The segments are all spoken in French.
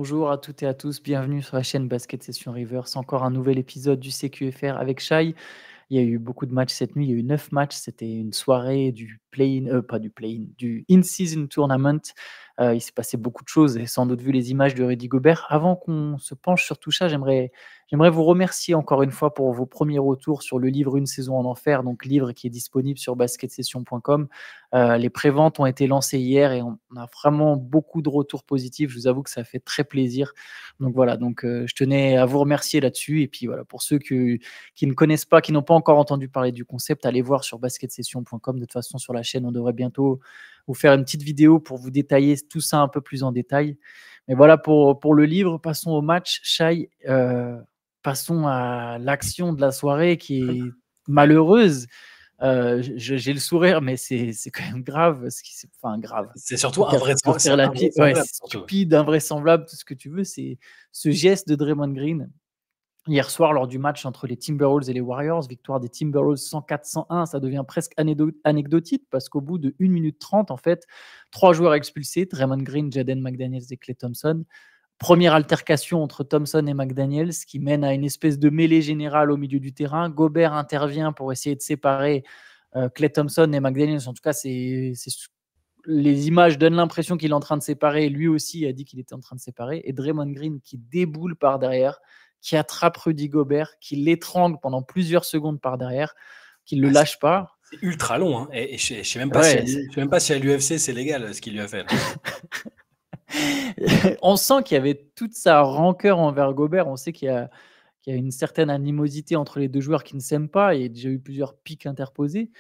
bonjour à toutes et à tous, bienvenue sur la chaîne Basket Session Rivers. C'est encore un nouvel épisode du CQFR avec Shai. Il y a eu beaucoup de matchs cette nuit, il y a eu 9 matchs. C'était une soirée du play-in, pas du play-in, du in-season tournament. Il s'est passé beaucoup de choses et sans doute vu les images de Rudy Gobert. Avant qu'on se penche sur tout ça, j'aimerais vous remercier encore une fois pour vos premiers retours sur le livre Une saison en enfer, donc livre qui est disponible sur basketsession.com. Les préventes ont été lancées hier et on a vraiment beaucoup de retours positifs. Je vous avoue que ça fait très plaisir. Donc voilà, je tenais à vous remercier là-dessus. Et puis voilà, pour ceux qui ne connaissent pas, qui n'ont pas encore entendu parler du concept, allez voir sur basketsession.com. De toute façon, sur la chaîne, on devrait bientôt vous faire une petite vidéo pour vous détailler tout ça un peu plus en détail. Mais voilà pour le livre. Passons au match. Shai, passons à l'action de la soirée qui est malheureuse. J'ai le sourire, mais c'est quand même grave. Enfin, grave. C'est surtout invraisemblable. C'est stupide, invraisemblable, tout ce que tu veux. C'est ce geste de Draymond Green hier soir lors du match entre les Timberwolves et les Warriors. Victoire des Timberwolves 104-101. Ça devient presque anecdotique parce qu'au bout de 1 minute 30, en fait, 3 joueurs expulsés, Draymond Green, Jaden McDaniels et Klay Thompson. Première altercation entre Thompson et McDaniels qui mène à une espèce de mêlée générale au milieu du terrain. Gobert intervient pour essayer de séparer Klay Thompson et McDaniels. En tout cas, les images donnent l'impression qu'il est en train de séparer. Lui aussi a dit qu'il était en train de séparer. Et Draymond Green qui déboule par derrière, qui attrape Rudy Gobert, qui l'étrangle pendant plusieurs secondes par derrière, qui ne le lâche pas. C'est ultra long. Hein. Et je ne sais même pas si à l'UFC c'est légal ce qu'il lui a fait. On sent qu'il y avait toute sa rancœur envers Gobert. On sait qu'il y a une certaine animosité entre les deux joueurs qui ne s'aiment pas. Il y a déjà eu plusieurs pics interposés.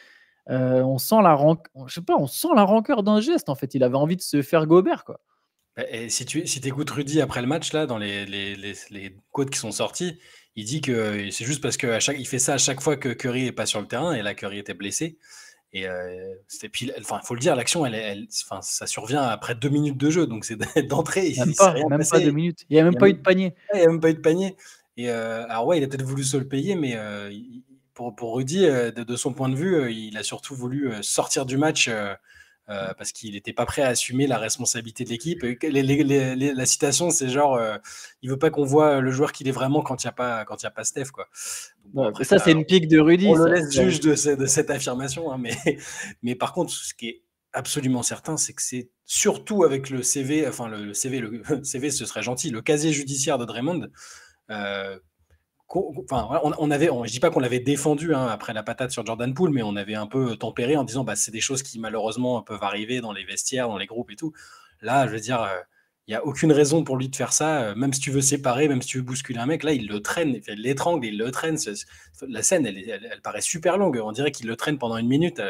On sent la rancœur d'un geste. En fait, il avait envie de se faire Gobert, quoi. Et si tu écoutes Rudy après le match là, dans les quotes qui sont sortis, il dit que c'est juste parce que il fait ça à chaque fois que Curry est pas sur le terrain, et là Curry était blessé. Et puis, enfin, faut le dire, l'action, ça survient après 2 minutes de jeu, donc c'est d'entrée. Même pas 2 minutes. Il n'y a même pas eu de panier. Il n'y a même pas eu de panier. Et alors ouais, il a peut-être voulu se le payer, mais pour Rudy, de son point de vue, il a surtout voulu sortir du match parce qu'il n'était pas prêt à assumer la responsabilité de l'équipe. La citation, c'est genre, il veut pas qu'on voit le joueur qu'il est vraiment quand il n'y a pas Steph, quoi. Bon, après, ça, c'est une pique de Rudy. On le laisse juge de cette affirmation, hein, mais par contre, ce qui est absolument certain, c'est que c'est surtout avec le CV, enfin le CV, ce serait gentil, le casier judiciaire de Draymond. Je dis pas qu'on l'avait défendu après la patate sur Jordan Poole, mais on avait un peu tempéré en disant c'est des choses qui malheureusement peuvent arriver dans les vestiaires, dans les groupes et tout. Là, je veux dire, il n'y a aucune raison pour lui de faire ça, même si tu veux séparer, même si tu veux bousculer un mec. Là, il le traîne, il l'étrangle, il le traîne. La scène, elle paraît super longue. On dirait qu'il le traîne pendant 1 minute.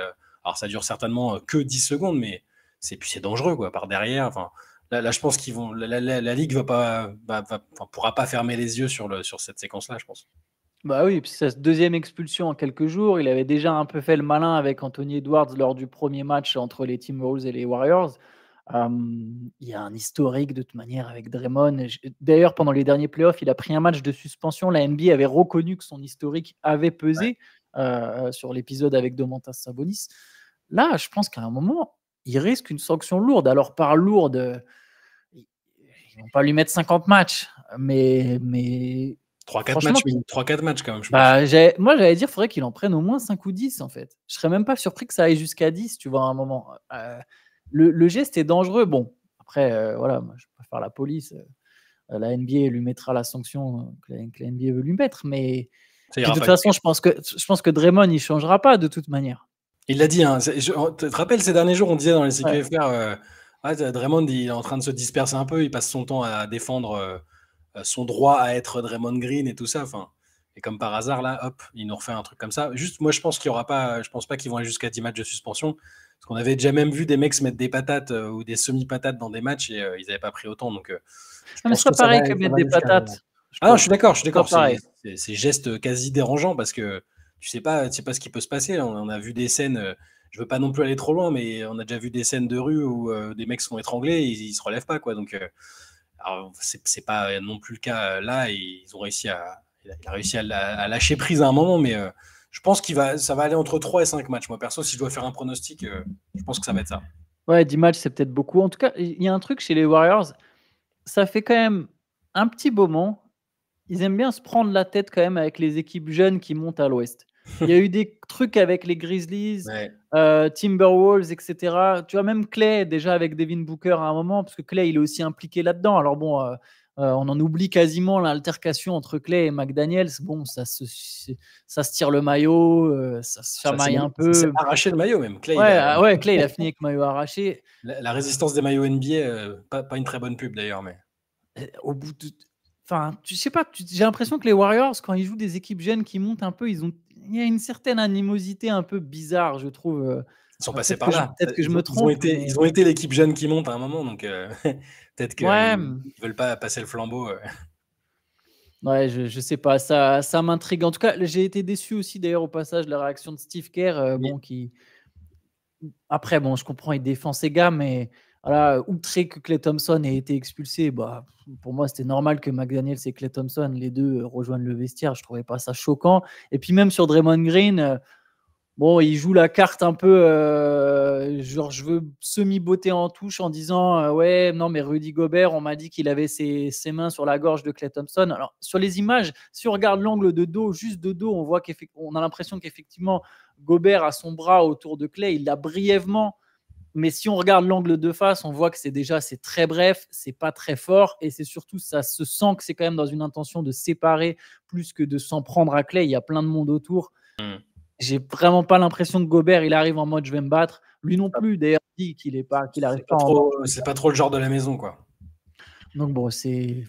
Alors, ça dure certainement que 10 secondes, mais c'est dangereux, quoi, par derrière. Enfin, là, je pense qu'ils vont. La Ligue pourra pas fermer les yeux sur cette séquence-là, je pense. Bah oui, puis sa deuxième expulsion en quelques jours. Il avait déjà un peu fait le malin avec Anthony Edwards lors du premier match entre les Timberwolves et les Warriors. Il y a un historique de toute manière avec Draymond. D'ailleurs, pendant les derniers playoffs, il a pris un match de suspension. La NBA avait reconnu que son historique avait pesé sur l'épisode avec Domantas Sabonis. Là, je pense qu'à un moment, il risque une sanction lourde. Alors, par lourde, ils ne vont pas lui mettre 50 matchs, mais 3-4 matchs quand même, je pense. Moi, j'allais dire, il faudrait qu'il en prenne au moins 5 ou 10, en fait. Je serais même pas surpris que ça aille jusqu'à 10, tu vois, à un moment. Le geste est dangereux. Bon, après, voilà, moi, je préfère la police. La NBA lui mettra la sanction que la NBA veut lui mettre. Mais de toute façon, je pense que Draymond, il ne changera pas de toute manière. Il l'a dit. Hein, tu te rappelles, ces derniers jours, on disait dans les CQFR, Draymond, il est en train de se disperser un peu. Il passe son temps à défendre son droit à être Draymond Green et tout ça. Enfin, et comme par hasard, là, hop, il nous refait un truc comme ça. Juste, moi, je pense qu'il y aura pas. Je pense pas qu'ils vont aller jusqu'à 10 matchs de suspension. Parce qu'on avait déjà même vu des mecs se mettre des patates ou des semi-patates dans des matchs et ils n'avaient pas pris autant. Donc, mais c'est pas pareil que mettre des patates. Non, je suis d'accord. C'est gestes quasi dérangeants parce que tu sais pas ce qui peut se passer. On a vu des scènes. Je veux pas non plus aller trop loin, mais on a déjà vu des scènes de rue où des mecs se font étrangler et ils se relèvent pas, quoi. Donc, alors, c'est pas non plus le cas là. Et il a réussi à lâcher prise à un moment, mais je pense ça va aller entre 3 et 5 matchs. Moi, perso, si je dois faire un pronostic, je pense que ça va être ça. Ouais, 10 matchs, c'est peut-être beaucoup. En tout cas, il y a un truc chez les Warriors. ça fait quand même un petit moment. Ils aiment bien se prendre la tête quand même avec les équipes jeunes qui montent à l'Ouest. Il y a eu des trucs avec les Grizzlies, Ouais. Timberwolves, et cetera. Tu vois, même Clay, déjà avec Devin Booker à un moment, parce que Clay, il est aussi impliqué là-dedans. Alors bon, on en oublie quasiment l'altercation entre Clay et McDaniels. Bon, ça se tire le maillot, ça se chamaille un Ça s'est peu. arraché le maillot même. Clay, il Ouais, a vraiment ouais, Clay, il a fini avec maillot arraché. la résistance des maillots NBA, pas une très bonne pub d'ailleurs, mais Au bout de enfin, tu sais pas, j'ai l'impression que les Warriors, quand ils jouent des équipes jeunes qui montent un peu, il y a une certaine animosité un peu bizarre, je trouve, ils sont passés peut-être par là. que je me trompe, mais Ils ont été l'équipe jeune qui monte à un moment, donc peut-être ouais, qu'ils veulent pas passer le flambeau. ouais, je sais pas, ça m'intrigue. En tout cas, j'ai été déçu aussi d'ailleurs au passage de la réaction de Steve Kerr, Oui. bon qui après bon, je comprends, il défend ses gars, mais voilà, outré que Klay Thompson ait été expulsé, bah, pour moi, c'était normal que McDaniels et Klay Thompson, les 2 rejoignent le vestiaire. Je trouvais pas ça choquant et puis même sur Draymond Green, bon, il joue la carte un peu, genre je veux semi-botter en touche en disant ouais, non, mais Rudy Gobert, on m'a dit qu'il avait ses mains sur la gorge de Klay Thompson. Alors, sur les images, si on regarde l'angle de dos, juste de dos, on a l'impression qu'effectivement, Gobert a son bras autour de Klay, il l'a brièvement. Mais si on regarde l'angle de face, on voit que c'est très bref, c'est pas très fort, et c'est surtout, ça se sent que c'est quand même dans une intention de séparer plus que de s'en prendre à Klay. Il y a plein de monde autour. Mmh. J'ai vraiment pas l'impression que Gobert, il arrive en mode je vais me battre. Lui non plus, d'ailleurs, dit qu'il arrive pas en mode. C'est pas trop le genre de la maison, quoi. Donc bon, c'est.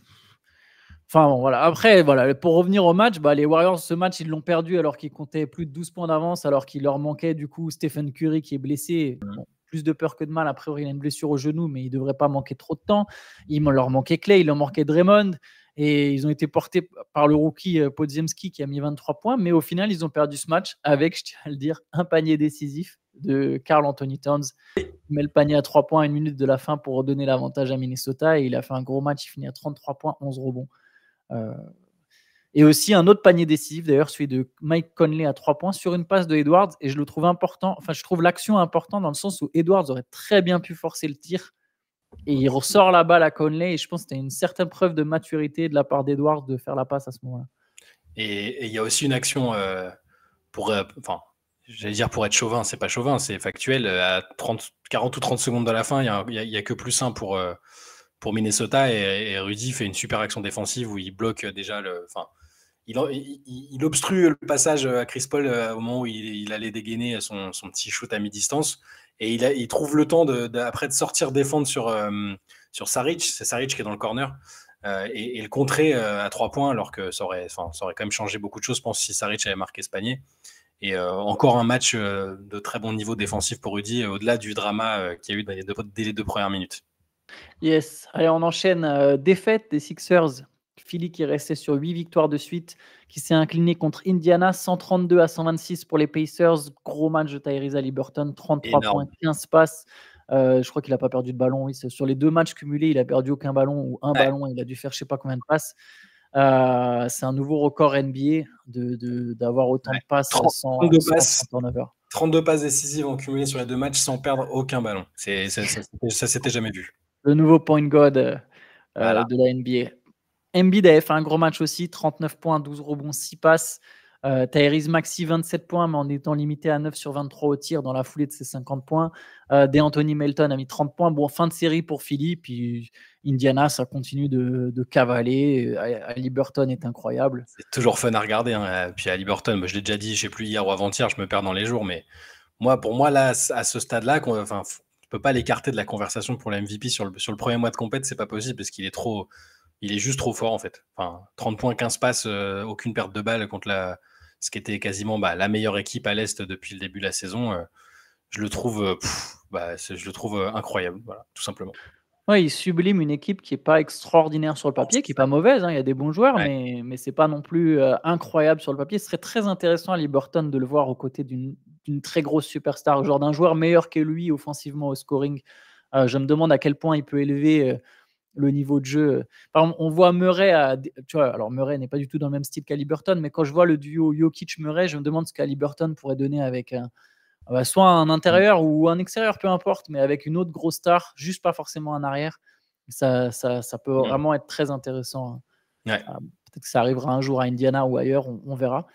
Enfin bon, voilà. Après, voilà, pour revenir au match, bah, les Warriors, ce match, ils l'ont perdu alors qu'ils comptaient plus de 12 points d'avance, alors qu'il leur manquait du coup Stephen Curry qui est blessé. Mmh. Bon, plus de peur que de mal. A priori, il a une blessure au genou, mais il devrait pas manquer trop de temps. Il leur manquait Clay, il leur manquait Draymond. Et ils ont été portés par le rookie Podziemski qui a mis 23 points. Mais au final, ils ont perdu ce match avec, je tiens à le dire, un panier décisif de Karl Anthony Towns. Il met le panier à 3 points à 1 minute de la fin pour redonner l'avantage à Minnesota. Et il a fait un gros match. Il finit à 33 points, 11 rebonds. Et aussi un autre panier décisif, d'ailleurs, celui de Mike Conley à 3 points sur une passe de Edwards. Et je le trouve important. Enfin, je trouve l'action importante dans le sens où Edwards aurait très bien pu forcer le tir. Et il ressort la balle à Conley. Et je pense que c'était une certaine preuve de maturité de la part d'Edwards de faire la passe à ce moment-là. Et il y a aussi une action enfin, j'allais dire pour être chauvin, c'est pas chauvin, c'est factuel. À 40 ou 30 secondes de la fin, il y a que +1 pour Minnesota et Rudy fait une super action défensive où il bloque déjà enfin, il obstrue le passage à Chris Paul au moment où il allait dégainer son petit shoot à mi-distance et il trouve le temps après de sortir défendre sur Saric. C'est Saric qui est dans le corner. Et le contrer à 3 points alors que ça aurait quand même changé beaucoup de choses, je pense, si Saric avait marqué ce panier. Et encore un match de très bon niveau défensif pour Rudy, au-delà du drama qu'il y a eu dès les 2 premières minutes. Yes, allez, on enchaîne. Défaite des Sixers. Philly qui est resté sur 8 victoires de suite, qui s'est incliné contre Indiana, 132-126 pour les Pacers. Gros match de Tyrese Haliburton, 33 points, Énorme. 15 passes. Je crois qu'il n'a pas perdu de ballon. Oui, sur les 2 matchs cumulés, il a perdu aucun ballon ou un Ouais. ballon. Il a dû faire je ne sais pas combien de passes. C'est un nouveau record NBA d'avoir autant de passes sans 32 passes décisives en cumulé sur les 2 matchs sans perdre aucun ballon. Ça s'était jamais vu. Le nouveau point guard Voilà. de la NBA. Embiid avait fait un gros match aussi, 39 points, 12 rebonds, 6 passes. Tyrese Maxey, 27 points, mais en étant limité à 9 sur 23 au tir dans la foulée de ses 50 points. DeAnthony Melton a mis 30 points. Bon, fin de série pour Philly. Puis Indiana, ça continue de cavaler. Haliburton est incroyable. C'est toujours fun à regarder. Hein. Puis Haliburton, je l'ai déjà dit, je sais plus hier ou avant-hier, je me perds dans les jours, mais pour moi, là, à ce stade-là, tu ne peux pas l'écarter de la conversation pour la MVP sur le premier mois de compète, c'est pas possible parce qu'il est juste trop fort en fait. Enfin, 30 points, 15 passes, aucune perte de balle contre ce qui était quasiment la meilleure équipe à l'Est depuis le début de la saison. Je le trouve, incroyable, voilà, tout simplement. Ouais, il sublime une équipe qui n'est pas extraordinaire sur le papier, qui n'est pas mauvaise. Hein, il y a des bons joueurs, Ouais. mais ce n'est pas non plus incroyable sur le papier. Ce serait très intéressant à Haliburton de le voir aux côtés d'une très grosse superstar, genre d'un joueur meilleur que lui offensivement au scoring. Je me demande à quel point il peut élever le niveau de jeu. Par exemple, on voit Murray, tu vois, alors Murray n'est pas du tout dans le même style qu'Haliburton, mais quand je vois le duo Jokic-Murray, je me demande ce qu'Haliburton pourrait donner avec soit un intérieur ou un extérieur, peu importe, mais avec une autre grosse star, juste pas forcément un arrière. Ça peut vraiment être très intéressant. Ouais. Peut-être que ça arrivera un jour à Indiana ou ailleurs, on verra.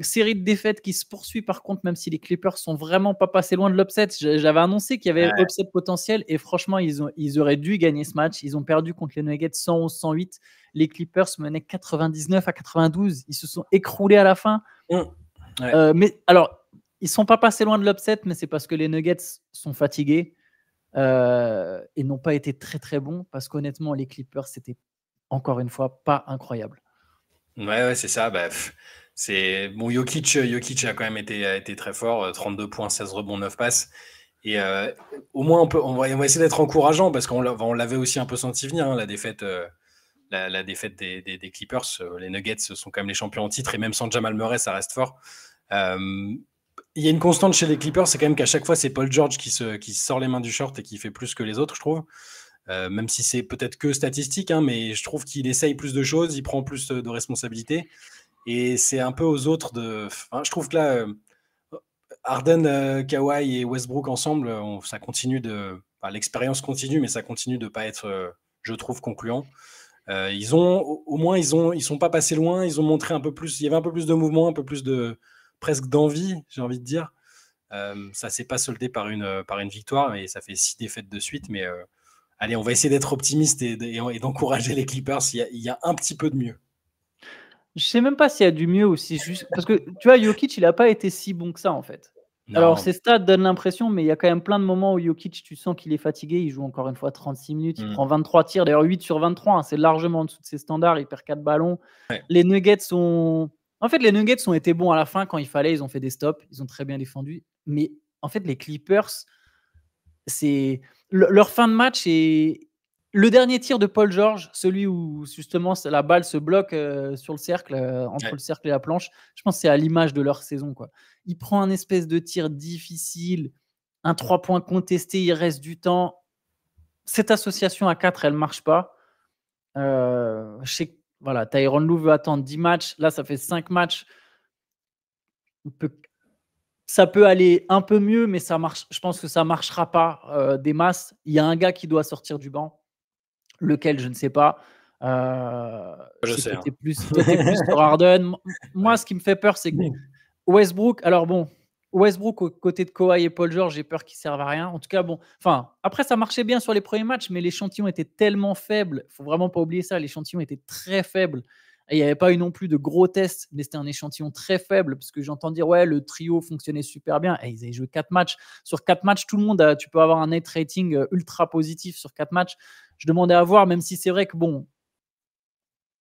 Série de défaites qui se poursuit par contre, même si les Clippers sont vraiment pas passés loin de l'upset. J'avais annoncé qu'il y avait upset potentiel et franchement, ils auraient dû gagner ce match. Ils ont perdu contre les Nuggets 111-108. Les Clippers menaient 99-92. Ils se sont écroulés à la fin. Ouais. Mais alors, ils sont pas passés loin de l'upset, mais c'est parce que les Nuggets sont fatigués et n'ont pas été très très bons parce qu'honnêtement, les Clippers, c'était encore une fois pas incroyable. Ouais, c'est ça. C'est bon. Jokic a quand même été très fort. 32 points, 16 rebonds, 9 passes. Et au moins, on va essayer d'être encourageant parce qu'on l'avait aussi un peu senti venir, hein, la défaite, la défaite des Clippers. Les Nuggets sont quand même les champions en titre et même sans Jamal Murray, ça reste fort. Il y a une constante chez les Clippers, c'est quand même qu'à chaque fois, c'est Paul George qui sort les mains du short et qui fait plus que les autres, je trouve. Même si c'est peut-être que statistique, hein, mais je trouve qu'il essaye plus de choses, il prend plus de responsabilités. Et c'est un peu aux autres de. Enfin, je trouve que là, Harden, Kawhi et Westbrook ensemble, ça continue de. Enfin, l'expérience continue, mais ça continue de pas être, je trouve, concluant. Ils ont, au moins, ils sont pas passés loin. Ils ont montré un peu plus. Il y avait un peu plus de mouvement, un peu plus de presque d'envie, j'ai envie de dire. Ça s'est pas soldé par une victoire, et ça fait 6 défaites de suite. Mais allez, on va essayer d'être optimiste et d'encourager les Clippers. Il y a un petit peu de mieux. Je sais même pas s'il y a du mieux aussi, juste parce que tu vois, Jokic, il a pas été si bon que ça en fait. Alors Non. ses stats donnent l'impression, mais il y a quand même plein de moments où Jokic, tu sens qu'il est fatigué. Il joue encore une fois 36 minutes, il prend 23 tirs, d'ailleurs 8 sur 23, hein, c'est largement en dessous de ses standards. Il perd 4 ballons. Ouais. Les Nuggets ont été bons à la fin quand il fallait. Ils ont fait des stops, ils ont très bien défendu. Mais en fait, les Clippers, c'est leur fin de match et le dernier tir de Paul George, celui où justement la balle se bloque sur le cercle, entre le cercle et la planche, je pense que c'est à l'image de leur saison, quoi. Il prend un espèce de tir difficile, un 3 points contesté, il reste du temps. Cette association à 4, elle marche pas. Je sais que voilà, Tyronn Lue veut attendre 10 matchs. Là, ça fait 5 matchs. Ça peut aller un peu mieux, mais ça marche. Je pense que ça marchera pas des masses. Il y a un gars qui doit sortir du banc. Lequel, je ne sais pas. Je sais sais. que toi, tu es plus sur Harden. Moi, ce qui me fait peur, c'est que Westbrook. Alors bon, Westbrook aux côtés de Kawhi et Paul George, j'ai peur qu'ils servent à rien. En tout cas, bon. Enfin, après, ça marchait bien sur les premiers matchs, mais l'échantillon était tellement faible. Il faut vraiment pas oublier ça. L'échantillon était très faible. Et il n'y avait pas eu non plus de gros tests, mais c'était un échantillon très faible, parce que j'entends dire, ouais, le trio fonctionnait super bien. Et ils avaient joué 4 matchs. Sur 4 matchs, tout le monde, tu peux avoir un net rating ultra positif sur 4 matchs. Je demandais à voir, même si c'est vrai que, bon,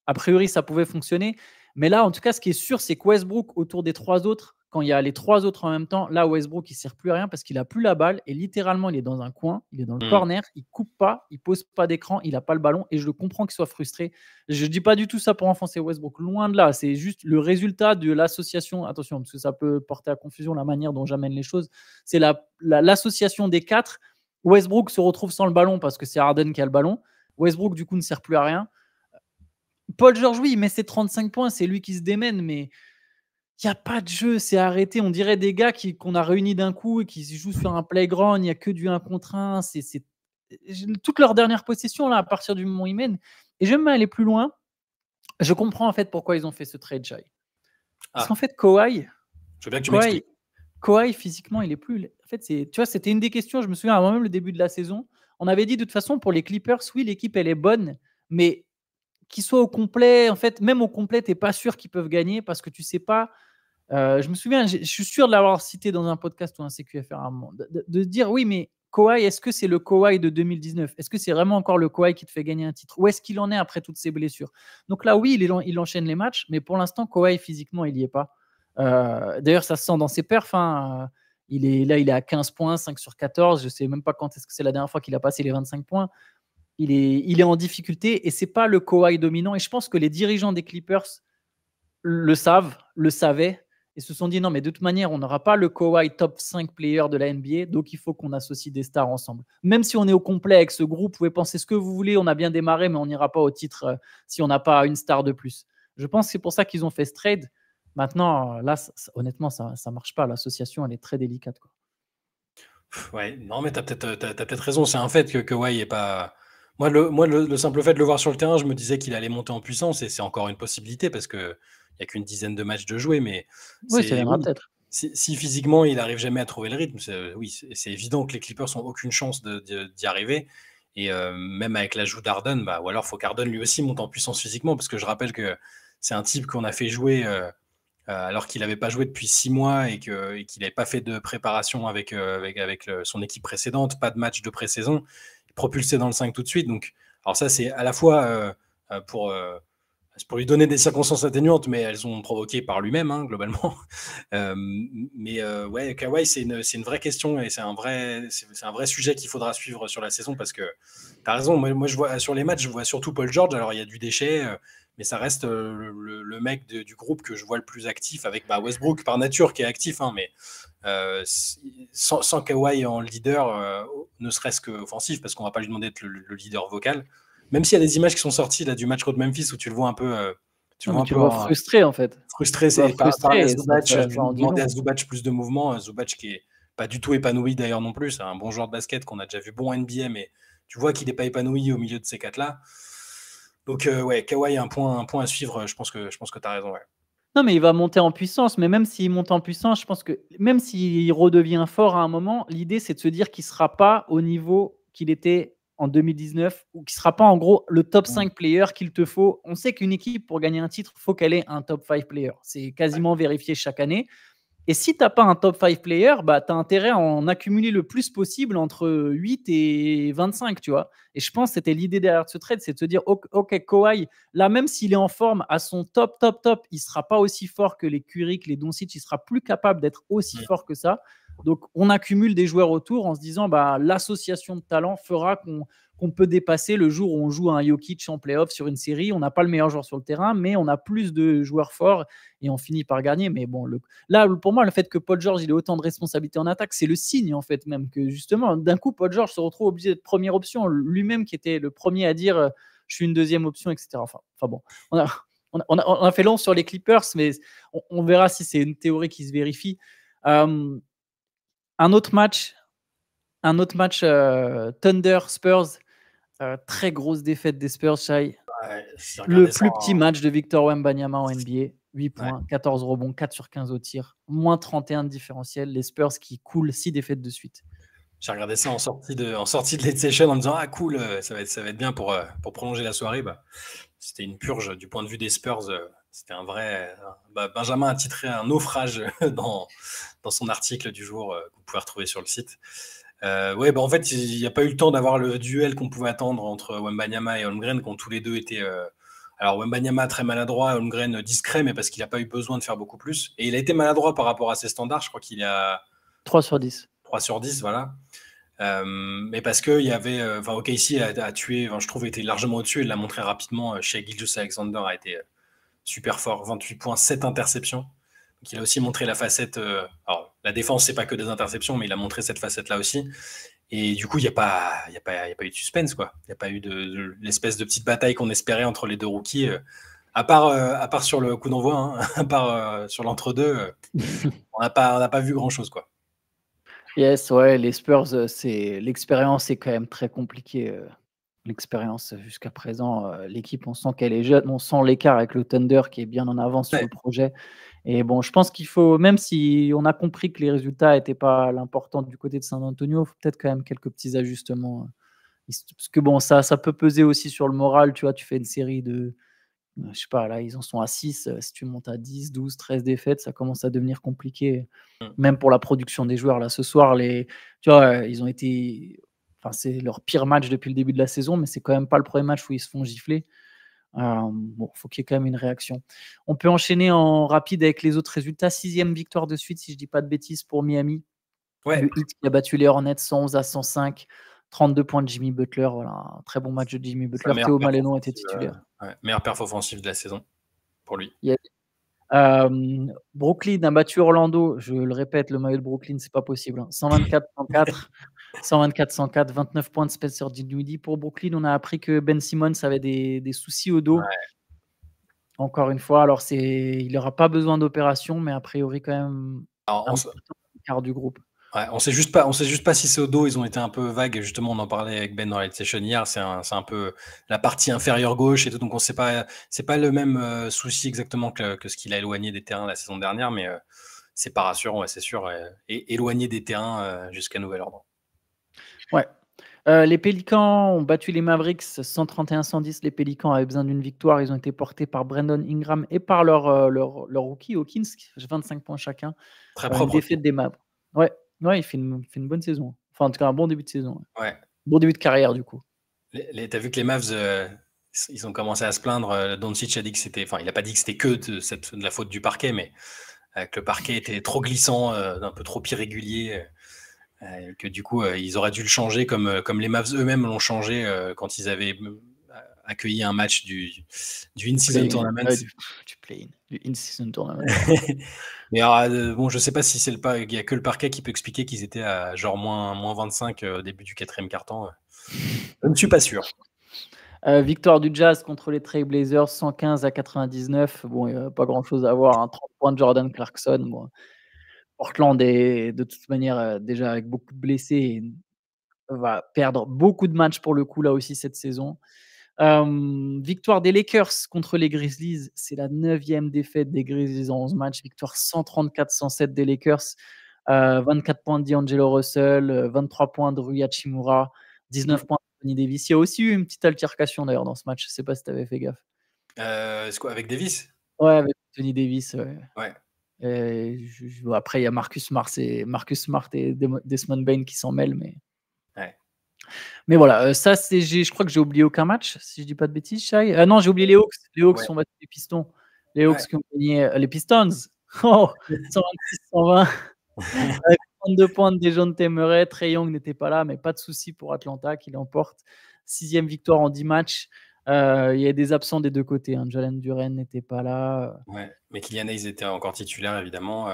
a priori, ça pouvait fonctionner. Mais là, en tout cas, ce qui est sûr, c'est que Westbrook, autour des 3 autres, quand il y a les 3 autres en même temps, là, Westbrook, il ne sert plus à rien parce qu'il n'a plus la balle et littéralement, il est dans un coin, il est dans le corner, il ne coupe pas, il ne pose pas d'écran, il n'a pas le ballon et je le comprends qu'il soit frustré. Je ne dis pas du tout ça pour enfoncer Westbrook, loin de là. C'est juste le résultat de l'association. Attention, parce que ça peut porter à confusion la manière dont j'amène les choses. C'est l'association des 4. Westbrook se retrouve sans le ballon parce que c'est Harden qui a le ballon. Westbrook, du coup, ne sert plus à rien. Paul George, oui, il met ses 35 points, c'est lui qui se démène, mais il n'y a pas de jeu, c'est arrêté. On dirait des gars qu'on a réunis d'un coup et qui jouent sur un playground, il n'y a que du 1 contre 1. C'est toute leur dernière possession, là, à partir du moment où ils mènent. Et je vais même aller plus loin. Je comprends en fait pourquoi ils ont fait ce trade, Shai. Parce qu'en fait, Kawhi, je veux bien que tu m'expliques. Kawhi, physiquement, il est plus. En fait, tu vois, c'était une des questions, je me souviens, avant même le début de la saison. On avait dit de toute façon, pour les Clippers, oui, l'équipe, elle est bonne, mais qu'ils soient au complet, en fait, même au complet, tu n'es pas sûr qu'ils peuvent gagner parce que tu ne sais pas. Je me souviens, je suis sûr de l'avoir cité dans un podcast ou un CQFR à un moment, de dire oui, mais Kawhi, est-ce que c'est le Kawhi de 2019 ? Est-ce que c'est vraiment encore le Kawhi qui te fait gagner un titre ? Où est-ce qu'il en est après toutes ces blessures ? Donc là, oui, il enchaîne les matchs, mais pour l'instant, Kawhi, physiquement, il n'y est pas. D'ailleurs, ça se sent dans ses perfs. Hein. Il est à 15 points, 5 sur 14. Je ne sais même pas quand est-ce que c'est la dernière fois qu'il a passé les 25 points. Il est en difficulté et ce n'est pas le Kawhi dominant. Et je pense que les dirigeants des Clippers le savaient et se sont dit non, mais de toute manière, on n'aura pas le Kawhi top 5 player de la NBA, donc il faut qu'on associe des stars ensemble. Même si on est au complet avec ce groupe, vous pouvez penser ce que vous voulez, on a bien démarré, mais on n'ira pas au titre si on n'a pas une star de plus. Je pense que c'est pour ça qu'ils ont fait ce trade. Maintenant, là, honnêtement, ça ne marche pas. L'association, elle est très délicate, quoi. Ouais, non, mais tu as peut-être raison. C'est un fait que Kawhi n'est pas Moi, le simple fait de le voir sur le terrain, je me disais qu'il allait monter en puissance et c'est encore une possibilité parce qu'il y a qu'une dizaine de matchs de jouer, mais Oui, ça c'est viendra oui, peut-être. si physiquement il arrive jamais à trouver le rythme, oui, c'est évident que les Clippers ont aucune chance d'y arriver et même avec l'ajout d'Harden, bah, ou alors faut qu'Harden lui aussi monte en puissance physiquement parce que je rappelle que c'est un type qu'on a fait jouer, alors qu'il n'avait pas joué depuis 6 mois et qu'il n'avait pas fait de préparation avec son équipe précédente, pas de match de pré-saison, propulsé dans le 5 tout de suite. Donc, alors ça, c'est à la fois pour lui donner des circonstances atténuantes, mais elles sont provoquées par lui-même, hein, globalement. Ouais, Kawhi, c'est une vraie question et c'est un vrai sujet qu'il faudra suivre sur la saison parce que tu as raison. Moi, je vois sur les matchs, je vois surtout Paul George. Alors, il y a du déchet, mais ça reste le mec du groupe que je vois le plus actif avec Westbrook par nature qui est actif, hein, mais sans Kawhi en leader, ne serait-ce que offensif, parce qu'on va pas lui demander d'être le leader vocal. Même s'il y a des images qui sont sorties là, du match contre Memphis où tu le vois un peu, Non, mais tu le vois frustré, en fait. frustré, Tu le vois c'est parler frustré à et Zubac, ça en dit demander long. à Zubac plus de mouvement. Zubac qui est pas du tout épanoui d'ailleurs non plus. C'est un bon joueur de basket qu'on a déjà vu bon NBA, mais tu vois qu'il n'est pas épanoui au milieu de ces quatre-là. Donc ouais, Kawhi, un point à suivre. Je pense que tu as raison. Ouais. Non, mais il va monter en puissance, mais même s'il monte en puissance, je pense que même s'il redevient fort à un moment, l'idée, c'est de se dire qu'il ne sera pas au niveau qu'il était en 2019 ou qu'il ne sera pas, en gros, le top Mm. 5 player qu'il te faut. On sait qu'une équipe, pour gagner un titre, il faut qu'elle ait un top 5 player. C'est Ouais. quasiment vérifié chaque année. Et si tu n'as pas un top 5 player, bah, tu as intérêt à en accumuler le plus possible entre 8 et 25, tu vois. Et je pense que c'était l'idée derrière ce trade, c'est de se dire, OK, Kawhi, là, même s'il est en forme à son top, top, top, il ne sera pas aussi fort que les Curry, que les Doncic, il sera plus capable d'être aussi Mm. fort que ça. Donc, on accumule des joueurs autour en se disant, bah, l'association de talents fera qu'on peut dépasser le jour où on joue un Jokic en playoff sur une série. On n'a pas le meilleur joueur sur le terrain, mais on a plus de joueurs forts et on finit par gagner. Mais bon, là, pour moi, le fait que Paul George il ait autant de responsabilités en attaque, c'est le signe, en fait, même que justement, d'un coup, Paul George se retrouve obligé d'être première option, lui-même qui était le premier à dire je suis une deuxième option, etc. Enfin bon, on a fait long sur les Clippers, mais on verra si c'est une théorie qui se vérifie. Un autre match, Thunder Spurs, très grosse défaite des Spurs, Shai. Ouais, j'ai Le regardé ça plus petit match de Victor Wembanyama en NBA. 8 ouais. points, 14 rebonds, 4 sur 15 au tir, moins 31 de différentiel. Les Spurs qui coulent 6 défaites de suite. J'ai regardé ça en sortie de late session en me disant ah cool, ça va être bien pour prolonger la soirée. Bah, c'était une purge du point de vue des Spurs. C'était un vrai. Benjamin a titré un naufrage dans son article du jour que vous pouvez retrouver sur le site. Ouais, en fait, il n'y a pas eu le temps d'avoir le duel qu'on pouvait attendre entre Wembanyama et Holmgren, qui ont tous les deux été. Alors, Wembanyama très maladroit, Holmgren discret, mais parce qu'il n'a pas eu besoin de faire beaucoup plus. Et il a été maladroit par rapport à ses standards. Je crois qu'il a 3 sur 10. 3 sur 10, voilà. Mais parce qu'il y avait. OKC a tué, je trouve, était largement au-dessus. Il l'a montré rapidement. Chez Gilgeous-Alexander a été super fort. 28 points, 7 interceptions. Donc, il a aussi montré la facette. Alors, la défense, c'est pas que des interceptions, mais il a montré cette facette-là aussi. Et du coup, il n'y a pas eu de suspense, quoi. Il n'y a pas eu de l'espèce de petite bataille qu'on espérait entre les deux rookies. À part sur le coup d'envoi, hein, à part sur l'entre-deux, on n'a pas vu grand-chose, quoi. Yes, ouais, les Spurs, l'expérience est quand même très compliquée. L'expérience jusqu'à présent, l'équipe, on sent qu'elle est jeune, on sent l'écart avec le Thunder qui est bien en avance sur Ouais. le projet. Et bon, je pense qu'il faut, même si on a compris que les résultats n'étaient pas l'important du côté de San Antonio, il faut peut-être quand même quelques petits ajustements. Parce que bon, ça peut peser aussi sur le moral. Tu vois, tu fais une série de, je sais pas, là, ils en sont à 6. Si tu montes à 10, 12, 13 défaites, ça commence à devenir compliqué, Mm. même pour la production des joueurs. Là, ce soir, tu vois, ils ont été. Enfin, c'est leur pire match depuis le début de la saison, mais c'est quand même pas le premier match où ils se font gifler. Bon, faut qu'il y ait quand même une réaction. On peut enchaîner en rapide avec les autres résultats. 6e victoire de suite, si je dis pas de bêtises, pour Miami. Ouais, Le Heat qui a battu les Hornets 111-105. 32 points de Jimmy Butler. Voilà, un très bon match de Jimmy sa Butler. meilleure Théo perf Maleno était offensive, titulaire. meilleure perf offensive de la saison pour lui. Yes. Brooklyn a battu Orlando. Je le répète, le maillot de Brooklyn, c'est pas possible. 124-104. 124-104, 29 points de Spencer Dinwiddie. Pour Brooklyn, on a appris que Ben Simmons avait des soucis au dos. Ouais. Encore une fois, il n'aura pas besoin d'opération, mais a priori quand même Alors, un petit quart du groupe. Ouais, on sait juste pas si c'est au dos, ils ont été un peu vagues. Justement, on en parlait avec Ben dans la session hier. C'est un peu la partie inférieure gauche et tout, donc on sait pas. C'est pas le même souci exactement que ce qu'il a éloigné des terrains la saison dernière, mais c'est pas rassurant, ouais, c'est sûr. Et éloigné des terrains jusqu'à nouvel ordre. Ouais. Les Pélicans ont battu les Mavericks 131-110. Les Pélicans avaient besoin d'une victoire. Ils ont été portés par Brandon Ingram et par leur rookie Hawkins, qui fait 25 points chacun. Très Une propre. défaite des Mavs. Ouais, il fait une bonne saison. Enfin, en tout cas, un bon début de saison. Ouais. Bon début de carrière, du coup. T'as vu que les Mavs, ils ont commencé à se plaindre. Doncic a dit que c'était, enfin, il a pas dit que c'était que de la faute du parquet, mais que le parquet était trop glissant, un peu trop irrégulier. Que du coup, ils auraient dû le changer comme les Mavs eux-mêmes l'ont changé quand ils avaient accueilli un match du In-Season Tournament. Du play-in, du In-Season Tournament. Mais alors, bon, je sais pas si c'est il y a que le parquet qui peut expliquer qu'ils étaient à genre moins 25 au début du 4e quart-temps. Je ne suis pas sûr. Victoire du Jazz contre les Trail Blazers, 115-99. Bon, il n'y a pas grand-chose à voir. 30 points de Jordan Clarkson. Bon. Portland est de toute manière déjà avec beaucoup de blessés et va perdre beaucoup de matchs pour le coup là aussi cette saison. Victoire des Lakers contre les Grizzlies, c'est la 9e défaite des Grizzlies en 11 matchs. Victoire 134-107 des Lakers. 24 points de D'Angelo Russell, 23 points de Rui Hachimura, 19 points de Anthony Davis. Il y a aussi eu une petite altercation d'ailleurs dans ce match. Je ne sais pas si tu avais fait gaffe. C'est quoi, avec Davis? Ouais, avec Anthony Davis. Ouais. Après, il y a Marcus Smart et Desmond Bane qui s'en mêlent. Mais voilà, ça, je crois que j'ai oublié aucun match, si je dis pas de bêtises, Shai. Non, j'ai oublié les Hawks. Les Hawks sont battus les Pistons. Les Hawks qui ont gagné les Pistons. 126-120. Avec 32 points de Dejounte Murray. Trae Young n'était pas là, mais pas de souci pour Atlanta qui l'emporte. 6e victoire en 10 matchs. Il y a des absents des deux côtés. Jalen Duren n'était pas là. Ouais, mais Killian Hayes était encore titulaire, évidemment.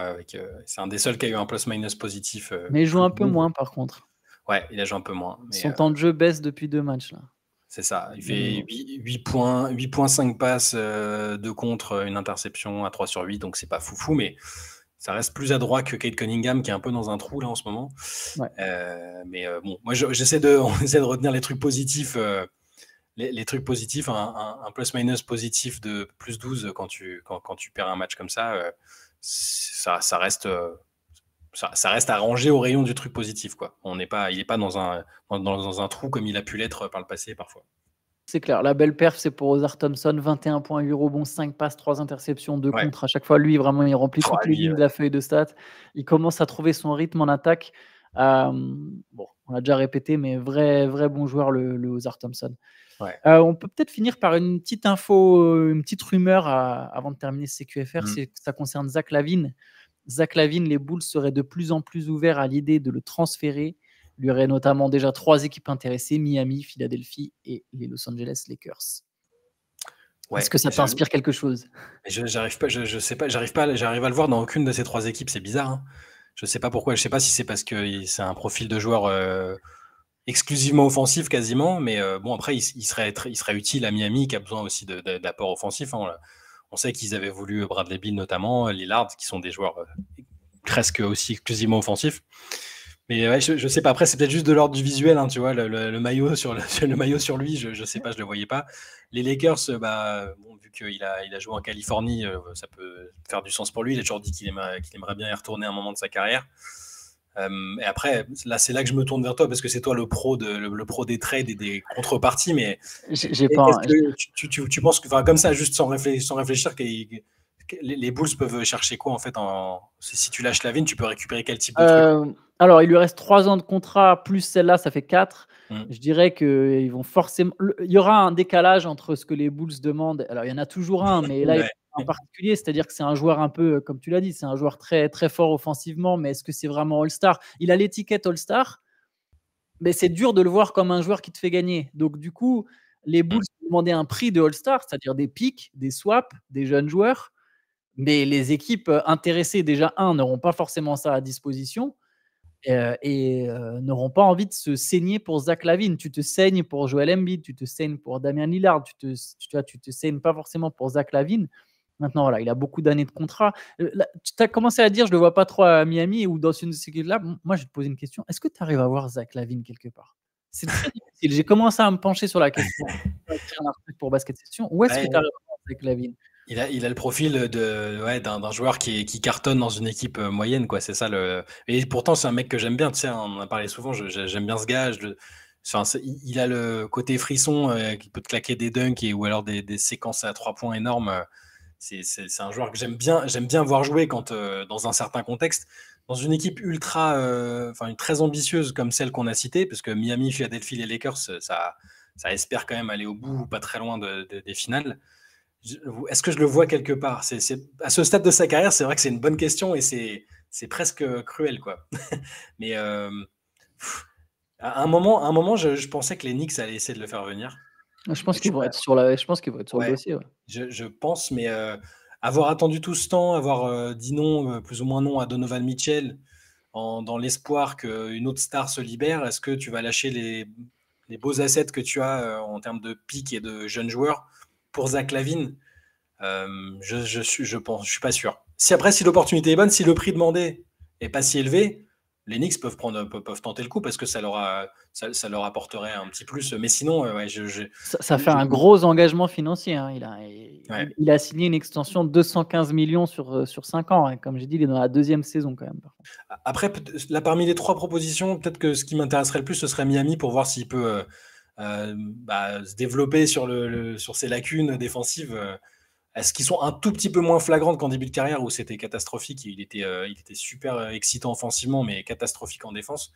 C'est un des seuls qui a eu un plus-minus positif. Mais il joue un peu moins, par contre. Ouais, il a joué un peu moins. Mais son temps de jeu baisse depuis 2 matchs. Là. C'est ça. Il fait 8 points, 8,5 passes, 2 contre, une interception à 3 sur 8. Donc, c'est pas foufou, mais ça reste plus adroit que Cade Cunningham, qui est un peu dans un trou là en ce moment. Ouais. Mais bon, moi, on essaie de retenir les trucs positifs. Les trucs positifs, un plus-minus positif de plus 12 quand tu perds un match comme ça, ça reste à ranger au rayon du truc positif, quoi. Il n'est pas dans un trou comme il a pu l'être par le passé parfois. C'est clair. La belle perf, c'est pour Ozar Thompson. 21 points, 8 rebonds, 5 passes, 3 interceptions, 2 contre à chaque fois. Lui, vraiment, il remplit toutes les lignes de la feuille de stats. Il commence à trouver son rythme en attaque. Bon, on l'a déjà répété, mais vrai bon joueur, le Ozar Thompson. Ouais. On peut peut-être finir par une petite info, une petite rumeur avant de terminer ce CQFR. Ça concerne Zach LaVine. Zach LaVine, les Bulls seraient de plus en plus ouverts à l'idée de le transférer. Il y aurait notamment déjà 3 équipes intéressées, Miami, Philadelphie et les Los Angeles Lakers. Ouais, est-ce que ça t'inspire quelque chose? J'arrive pas, je sais pas, j'arrive à le voir dans aucune de ces 3 équipes, c'est bizarre. Hein. Je sais pas pourquoi, je sais pas si c'est parce que c'est un profil de joueur exclusivement offensif quasiment, mais bon après il serait utile à Miami qui a besoin aussi d'apport offensif. Hein. On sait qu'ils avaient voulu Bradley Beal notamment, Lillard, qui sont des joueurs presque aussi exclusivement offensifs. Mais ouais, je sais pas. Après, c'est peut-être juste de l'ordre du visuel, hein, tu vois, le maillot sur le maillot sur lui, je sais pas, je le voyais pas. Les Lakers, bon, vu qu'il a joué en Californie, ça peut faire du sens pour lui. Il a toujours dit qu'il aimerait bien y retourner à un moment de sa carrière. Et après, là, c'est là que je me tourne vers toi parce que c'est toi le pro des trades et des contreparties. Mais tu penses que, comme ça, juste sans réfléchir, que les Bulls peuvent chercher quoi en fait si tu lâches LaVine, tu peux récupérer quel type de truc? Alors, il lui reste 3 ans de contrat, plus celle-là, ça fait 4. Je dirais qu'ils vont forcément. Il y aura un décalage entre ce que les Bulls demandent. Alors, il y en a toujours un, mais là, ouais. En particulier, c'est-à-dire que c'est un joueur un peu, comme tu l'as dit, c'est un joueur très, très fort offensivement, mais est-ce que c'est vraiment All-Star? Il a l'étiquette All-Star, mais c'est dur de le voir comme un joueur qui te fait gagner. Donc, du coup, les Bulls demandaient un prix de All-Star, c'est-à-dire des picks, des swaps, des jeunes joueurs. Mais les équipes intéressées, déjà, n'auront pas forcément ça à disposition et n'auront pas envie de se saigner pour Zach LaVine. Tu te saignes pour Joel Embiid, tu te saignes pour Damian Lillard, tu te saignes pas forcément pour Zach LaVine. Maintenant, voilà, il a beaucoup d'années de contrat. Tu as commencé à dire, je ne le vois pas trop à Miami ou dans une de ces équipes-là. Moi, je vais te poser une question. Est-ce que tu arrives à voir Zach LaVine quelque part? C'est très difficile. J'ai commencé à me pencher sur la question. Écrire un article pour Basket Session. Où est-ce que tu arrives à voir Zach LaVine? Il a le profil d'un joueur qui cartonne dans une équipe moyenne, quoi. C'est ça Et pourtant, c'est un mec que j'aime bien. Tu sais, on en a parlé souvent. J'aime bien ce gars. Il a le côté frisson qui peut te claquer des dunks ou alors des séquences à 3 points énormes. C'est un joueur que j'aime bien voir jouer quand dans un certain contexte. Dans une équipe très ambitieuse comme celle qu'on a citée, parce que Miami, Philadelphie, les Lakers, ça espère quand même aller au bout ou pas très loin des finales. Est-ce que je le vois quelque part? À ce stade de sa carrière, c'est vrai que c'est une bonne question et c'est presque cruel, quoi. Mais à un moment je pensais que les Knicks allaient essayer de le faire venir. Je pense qu'ils vont être sur le dossier. Ouais. Je pense, mais avoir attendu tout ce temps, avoir dit non, plus ou moins non à Donovan Mitchell, dans l'espoir qu'une autre star se libère, est-ce que tu vas lâcher les beaux assets que tu as en termes de pics et de jeunes joueurs pour Zach LaVine? Je suis pas sûr. Si l'opportunité est bonne, si le prix demandé est pas si élevé, les Knicks peuvent tenter le coup parce que ça leur apporterait un petit plus. Mais sinon, ça fait un gros engagement financier. Hein. Il a signé une extension de 215 millions sur 5 ans. Hein. Comme j'ai dit, il est dans la 2e saison quand même. Après, là, parmi les 3 propositions, peut-être que ce qui m'intéresserait le plus, ce serait Miami pour voir s'il peut se développer sur ses lacunes défensives. Est-ce qu'ils sont un tout petit peu moins flagrantes qu'en début de carrière où c'était catastrophique? Il était super excitant offensivement, mais catastrophique en défense.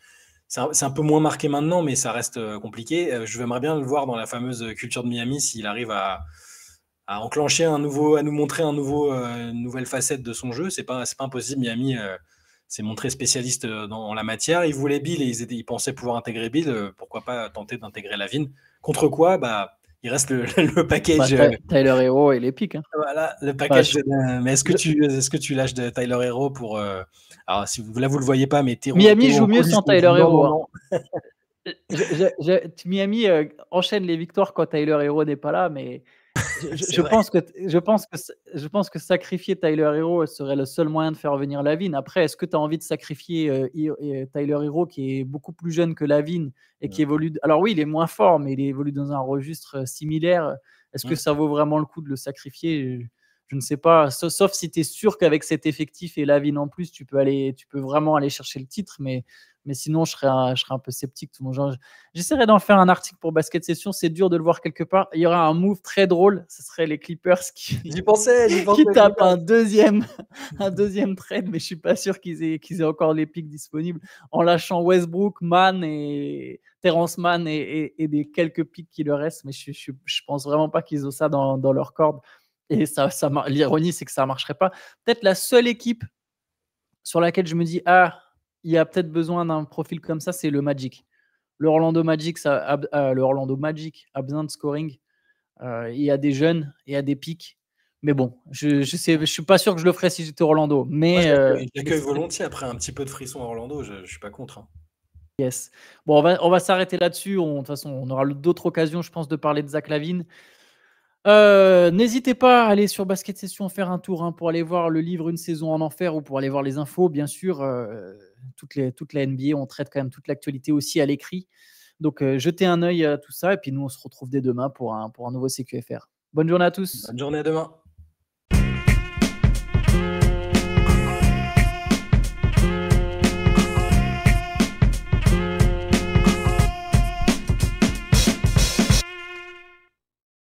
C'est un peu moins marqué maintenant, mais ça reste compliqué. Je aimerais bien le voir dans la fameuse culture de Miami s'il arrive à enclencher à nous montrer une nouvelle facette de son jeu. C'est pas impossible. Miami s'est montré spécialiste dans la matière. Ils voulaient Bill et ils pensaient pouvoir intégrer Bill. Pourquoi pas tenter d'intégrer LaVine? Contre quoi? Il reste le package. Tyler Herro et les pics. Hein. Voilà, le package. Mais est-ce que tu lâches de Tyler Herro pour. Alors, là, vous le voyez pas, mais Miami joue mieux sans Tyler Herro. Miami enchaîne les victoires quand Tyler Herro n'est pas là, mais je pense que sacrifier Tyler Herro serait le seul moyen de faire revenir LaVine. Après, est-ce que tu as envie de sacrifier Tyler Herro qui est beaucoup plus jeune que LaVine et qui évolue. Alors oui, il est moins fort, mais il évolue dans un registre similaire. Est-ce que ça vaut vraiment le coup de le sacrifier? Je ne sais pas, sauf si tu es sûr qu'avec cet effectif et LaVine en plus, tu peux vraiment aller chercher le titre, mais sinon, je serais un peu sceptique. J'essaierai d'en faire un article pour Basket Session. C'est dur de le voir quelque part. Il y aura un move très drôle. Ce serait les Clippers qui tapent un deuxième trade, mais je ne suis pas sûr qu'ils aient encore les pics disponibles en lâchant Westbrook, Mann et Terrence Mann et des quelques pics qui leur restent. Mais je ne pense vraiment pas qu'ils ont ça dans leur corde. Et l'ironie, c'est que ça ne marcherait pas. Peut-être la seule équipe sur laquelle je me dis il y a peut-être besoin d'un profil comme ça, c'est le Magic. Le Orlando Magic a besoin de scoring. Il y a des jeunes, il y a des pics. Mais bon, je suis pas sûr que je le ferais si j'étais Orlando. Mais j'accueille volontiers après un petit peu de frisson à Orlando. Je suis pas contre. Hein. Yes. Bon, on va s'arrêter là-dessus. De toute façon, on aura d'autres occasions, je pense, de parler de Zach LaVine. N'hésitez pas à aller sur Basket Session faire un tour pour aller voir le livre Une saison en enfer ou pour aller voir les infos. Bien sûr, toute la NBA, on traite quand même toute l'actualité aussi à l'écrit. Donc, jetez un œil à tout ça et puis nous, on se retrouve dès demain pour un nouveau CQFR. Bonne journée à tous. Bonne journée à demain.